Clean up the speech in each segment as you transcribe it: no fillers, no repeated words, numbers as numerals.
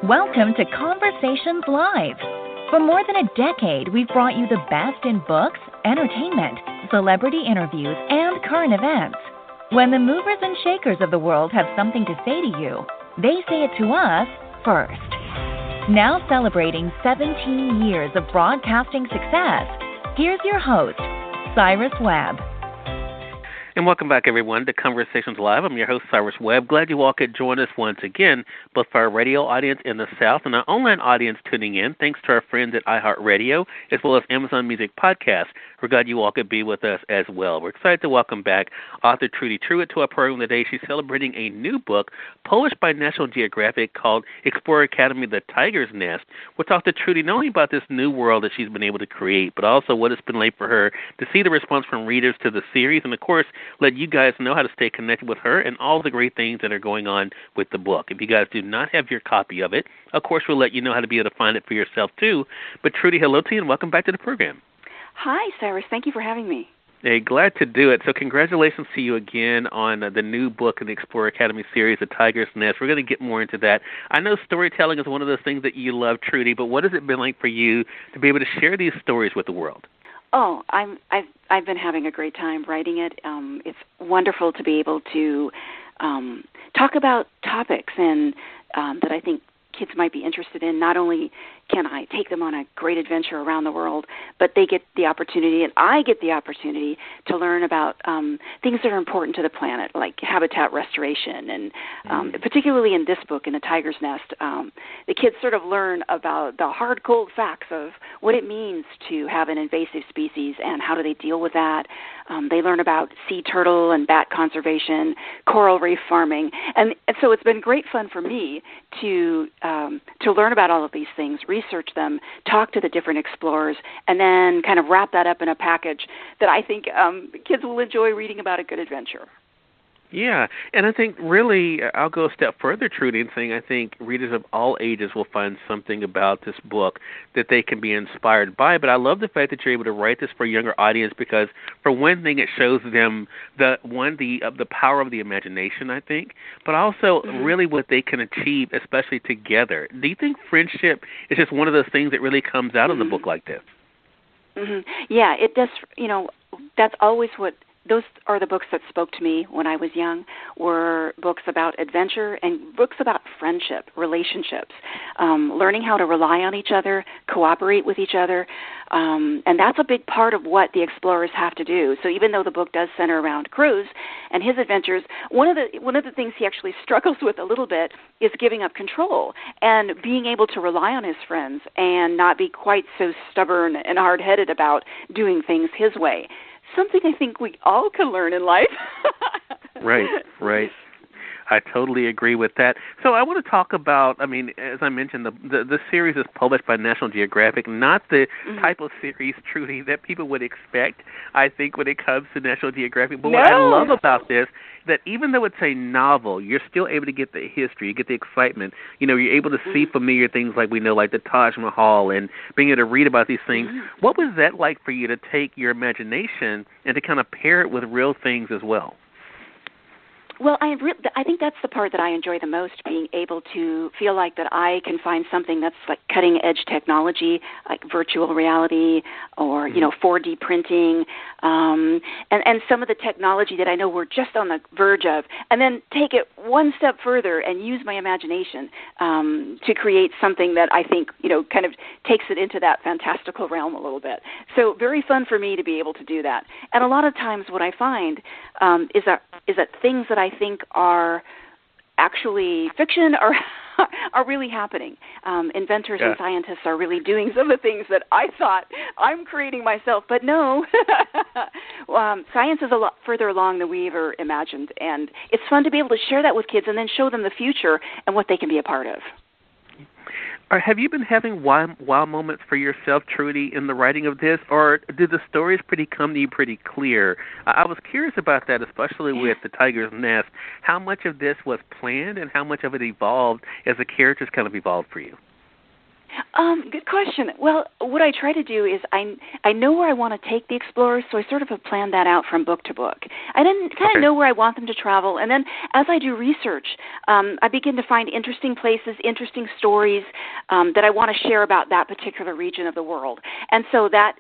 Welcome to Conversations Live. For more than a decade, we've brought you the best in books, entertainment, celebrity interviews, and current events. When the movers and shakers of the world have something to say to you, they say it to us first. Now celebrating 17 years of broadcasting success, here's your host, Cyrus Webb. And welcome back, everyone, to Conversations Live. I'm your host, Cyrus Webb. Glad you all could join us once again, both for our radio audience in the South and our online audience tuning in, thanks to our friends at iHeartRadio, as well as Amazon Music Podcast. We're glad you all could be with us as well. We're excited to welcome back author Trudi Trueit to our program today. She's celebrating a new book published by National Geographic called Explorer Academy, The Tiger's Nest. We'll talk to Trudi not only about this new world that she's been able to create, but also what it's been like for her to see the response from readers to the series, and, of course, let you guys know how to stay connected with her and all the great things that are going on with the book. If you guys do not have your copy of it, of course, we'll let you know how to be able to find it for yourself, too. But, Trudi, hello to you, and welcome back to the program. Hi, Cyrus. Thank you for having me. Hey, glad to do it. So congratulations to you again on the new book in the Explorer Academy series, The Tiger's Nest. We're going to get more into that. I know storytelling is one of those things that you love, Trudi, but what has it been like for you to be able to share these stories with the world? Oh, I've been having a great time writing it. It's wonderful to be able to talk about topics and that I think kids might be interested in. Not only can I take them on a great adventure around the world, but they get the opportunity, and I get the opportunity to learn about things that are important to the planet, like habitat restoration. And particularly in this book, in The Tiger's Nest, the kids sort of learn about the hard, cold facts of what it means to have an invasive species and how do they deal with that. They learn about sea turtle and bat conservation, coral reef farming. And so it's been great fun for me to learn about all of these things, research them, talk to the different explorers, and then kind of wrap that up in a package that I think kids will enjoy reading about a good adventure. Yeah, and I think really I'll go a step further, Trudi, in saying I think readers of all ages will find something about this book that they can be inspired by. But I love the fact that you're able to write this for a younger audience because, for one thing, it shows them the power of the imagination, I think, but also really what they can achieve, especially together. Do you think friendship is just one of those things that really comes out of a book like this? Yeah, it does. That's always what. Those are the books that spoke to me when I was young, were books about adventure and books about friendship, relationships, learning how to rely on each other, cooperate with each other, and that's a big part of what the explorers have to do. So even though the book does center around Cruz and his adventures, one of the things he actually struggles with a little bit is giving up control and being able to rely on his friends and not be quite so stubborn and hard-headed about doing things his way. Something I think we all can learn in life. Right. I totally agree with that. So I want to talk about, as I mentioned, the series is published by National Geographic, not the type of series, Trudi, that people would expect, I think, when it comes to National Geographic. But what I love about this, that even though it's a novel, you're still able to get the history, you get the excitement. You're able to see familiar things like we know, like the Taj Mahal, and being able to read about these things. What was that like for you to take your imagination and to kind of pair it with real things as well? Well, I think that's the part that I enjoy the most, being able to feel like that I can find something that's like cutting-edge technology, like virtual reality or, 4D printing, and some of the technology that I know we're just on the verge of, and then take it one step further and use my imagination to create something that I think, kind of takes it into that fantastical realm a little bit. So very fun for me to be able to do that. And a lot of times what I find is that things that I think are actually fiction are really happening. Inventors and scientists are really doing some of the things that I thought I'm creating myself, but no. Science is a lot further along than we ever imagined, and it's fun to be able to share that with kids and then show them the future and what they can be a part of. Have you been having wow moments for yourself, Trudi, in the writing of this, or do the stories come to you pretty clear? I was curious about that, especially with The Tiger's Nest. How much of this was planned and how much of it evolved as the characters kind of evolved for you? Good question. Well, what I try to do is I know where I want to take the explorers, so I sort of have planned that out from book to book. I didn't kind of know where I want them to travel, and then as I do research, I begin to find interesting places, interesting stories that I want to share about that particular region of the world. And so that,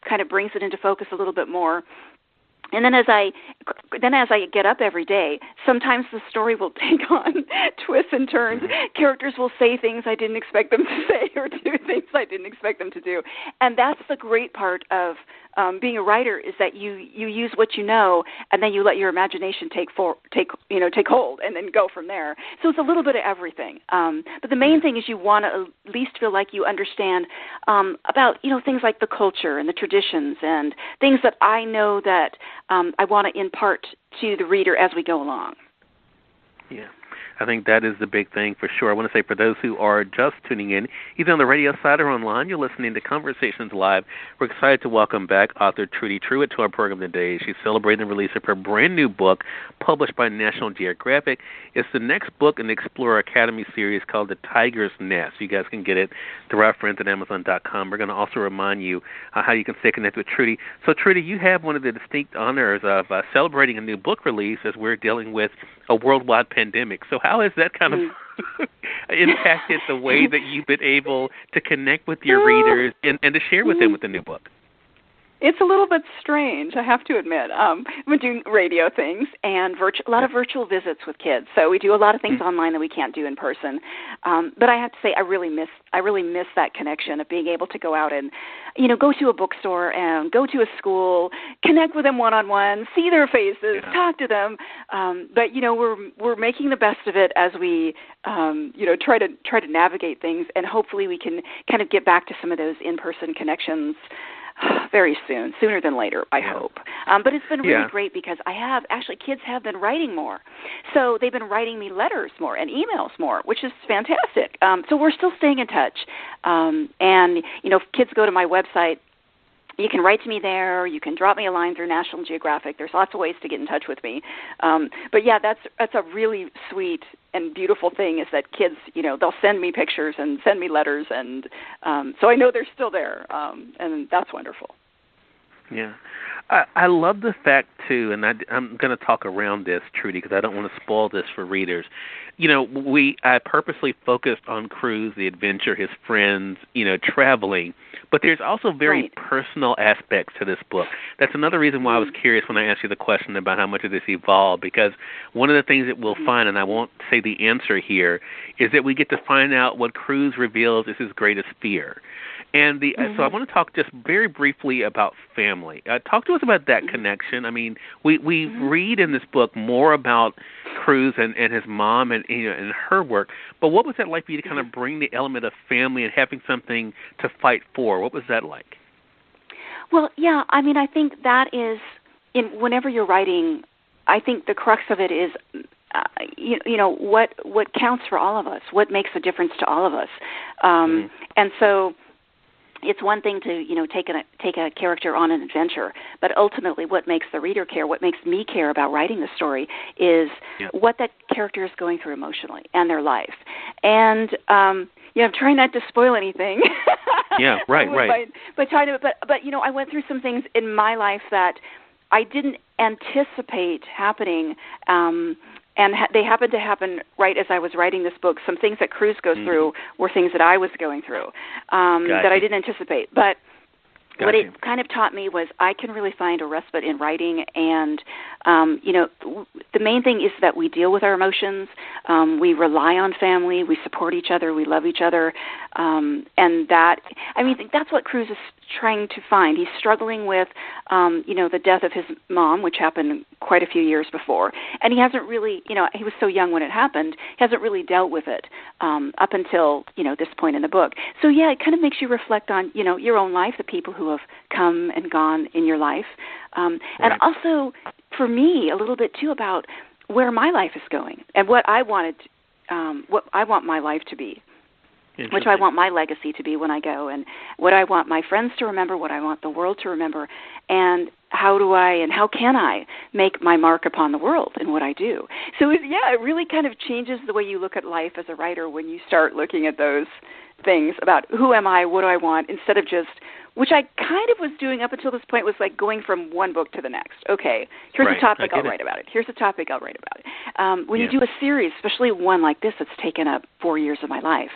kind of brings it into focus a little bit more. And then as I get up every day, sometimes the story will take on twists and turns. Characters will say things I didn't expect them to say or do things I didn't expect them to do. And that's the great part of being a writer, is that you use what you know, and then you let your imagination take hold, and then go from there. So it's a little bit of everything. But the main thing is you want to at least feel like you understand about things like the culture and the traditions and things that I know that I want to impart to the reader as we go along. Yeah. I think that is the big thing for sure. I want to say for those who are just tuning in, either on the radio side or online, you're listening to Conversations Live. We're excited to welcome back author Trudi Trueit to our program today. She's celebrating the release of her brand new book published by National Geographic. It's the next book in the Explorer Academy series called The Tiger's Nest. You guys can get it through our friends at Amazon.com. We're going to also remind you how you can stay connected with Trudi. So, Trudi, you have one of the distinct honors of celebrating a new book release as we're dealing with a worldwide pandemic. So how has that kind of impacted the way that you've been able to connect with your readers and to share with them with the new book? It's a little bit strange, I have to admit. We're doing radio things and a lot of virtual visits with kids. So we do a lot of things online that we can't do in person. But I have to say, I really miss that connection of being able to go out and, go to a bookstore and go to a school, connect with them one-on-one, see their faces, talk to them. But we're making the best of it as we try to navigate things, and hopefully we can kind of get back to some of those in-person connections very soon, sooner than later, I hope. But it's been really great because kids have been writing more. So they've been writing me letters more and emails more, which is fantastic. So we're still staying in touch. And, if kids go to my website, you can write to me there. You can drop me a line through National Geographic. There's lots of ways to get in touch with me. But that's a really sweet and beautiful thing, is that kids, they'll send me pictures and send me letters, and so I know they're still there, and that's wonderful. Yeah. I love the fact, too, and I'm going to talk around this, Trudi, because I don't want to spoil this for readers. I purposely focused on Cruz, the adventure, his friends, traveling, but there's also very personal aspects to this book. That's another reason why I was curious when I asked you the question about how much of this evolved, because one of the things that we'll find, and I won't say the answer here, is that we get to find out what Cruz reveals is his greatest fear. And so I want to talk just very briefly about family. Talk to us about that connection. I mean, we read in this book more about Cruz and his mom and her work, but what was that like for you to kind of bring the element of family and having something to fight for? What was that like? Well, yeah, I mean, I think that is, whenever you're writing, I think the crux of it is, what counts for all of us, what makes a difference to all of us. And so it's one thing to, take a character on an adventure, but ultimately what makes the reader care, what makes me care about writing the story is what that character is going through emotionally and their life. And, I'm trying not to spoil anything. Yeah, right. But I went through some things in my life that I didn't anticipate happening, and they happened to happen right as I was writing this book. Some things that Cruz goes through were things that I was going through that I didn't anticipate. But what it kind of taught me was I can really find a respite in writing, and the main thing is that we deal with our emotions. We rely on family. We support each other. We love each other, and that's what Cruz is trying to find. He's struggling with, the death of his mom, which happened quite a few years before, and he hasn't really, he was so young when it happened, hasn't really dealt with it up until, this point in the book. So yeah, it kind of makes you reflect on, your own life, the people who have come and gone in your life, and also for me a little bit too about where my life is going and what I want my life to be. Which I want my legacy to be when I go, and what I want my friends to remember, what I want the world to remember. And how do I and how can I make my mark upon the world in what I do? So, it really kind of changes the way you look at life as a writer when you start looking at those things about who am I, what do I want, instead of just, which I kind of was doing up until this point, was like going from one book to the next. Okay, here's a topic, I'll write about it. Here's a topic, I'll write about it. When you do a series, especially one like this that's taken up 4 years of my life,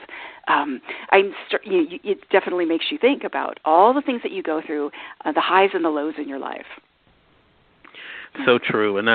it definitely makes you think about all the things that you go through, the highs and the lows in your life. So true, and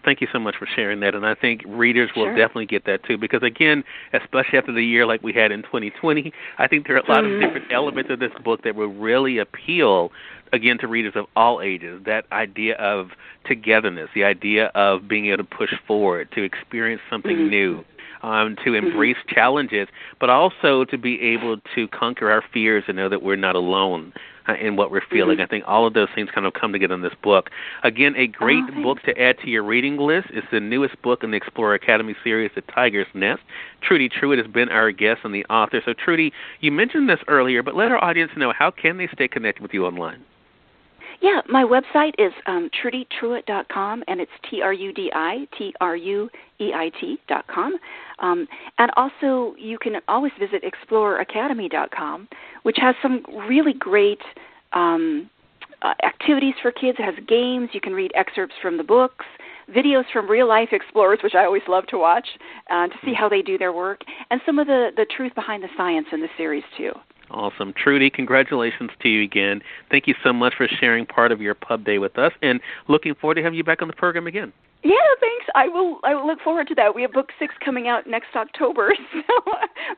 thank you so much for sharing that. And I think readers will definitely get that too, because again, especially after the year like we had in 2020, I think there are a lot of different elements of this book that will really appeal, again, to readers of all ages. That idea of togetherness, the idea of being able to push forward, to experience something new, to embrace challenges, but also to be able to conquer our fears and know that we're not alone in what we're feeling. I think all of those things kind of come together in this book. Again, a great book to add to your reading list. It's the newest book in the Explorer Academy series, The Tiger's Nest. Trudi Trueit has been our guest and the author. So, Trudi, you mentioned this earlier, but let our audience know, how can they stay connected with you online? Yeah, my website is TrudiTrueit.com, and it's TrudiTrueit.com. And also, you can always visit ExplorerAcademy.com, which has some really great activities for kids. It has games. You can read excerpts from the books, videos from real-life explorers, which I always love to watch, to see how they do their work, and some of the truth behind the science in the series, too. Awesome. Trudi, congratulations to you again. Thank you so much for sharing part of your pub day with us, and looking forward to having you back on the program again. Yeah, thanks. I will look forward to that. We have book 6 coming out next October, so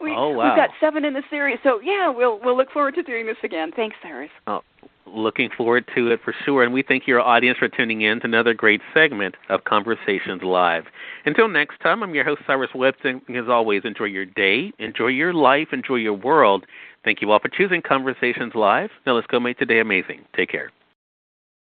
we've got 7 in the series. So, yeah, we'll look forward to doing this again. Thanks, Cyrus. Oh, looking forward to it for sure, and we thank your audience for tuning in to another great segment of Conversations Live. Until next time, I'm your host, Cyrus Webb. As always, enjoy your day, enjoy your life, enjoy your world. Thank you all for choosing Conversations Live. Now let's go make today amazing. Take care.